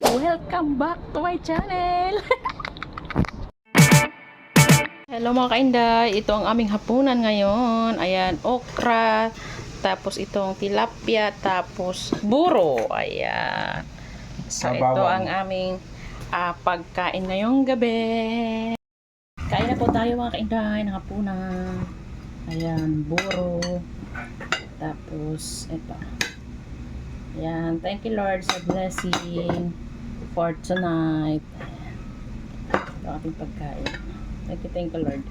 Welcome back to my channel! Hello mga kainday, ito ang aming hapunan ngayon. Ayan, okra, tapos itong tilapia, tapos buro. Ayan. So ito ang aming pagkain ngayong gabi. Kain na po tayo mga kainday ng hapunan. Ayan, buro. Tapos ito. Ayan, thank you Lord sa blessing for tonight. Ito ating pagkain. Thank you Lord.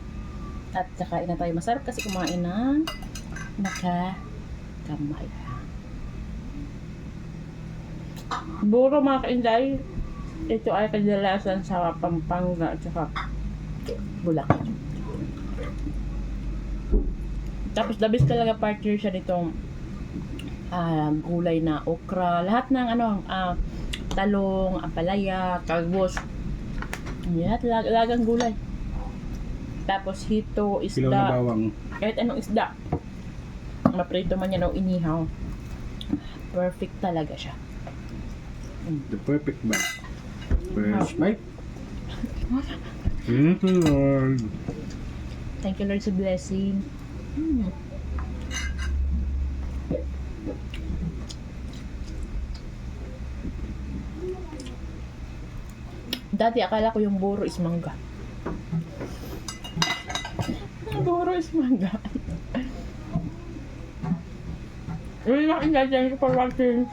At kakain na tayo. Masarap kasi kumain ng nakakamay. Buro mga kainday, ito ay kadalasan sa Pampanga at saka Bulacan. Tapos the best talaga partner siya nitong gulay na okra, lahat ng talong, ampalaya, kalbos, lahat lagang gulay. Tapos hito, Kilaw na isda, bawang. kahit anong isda, maprito man yan o inihaw, perfect talaga siya. The perfect bite. First bite. Thank you, Lord. Thank you Lord sa blessing. Dati akala ko yung buro is mangga. Buro is mangga. Really not enjoying for watching.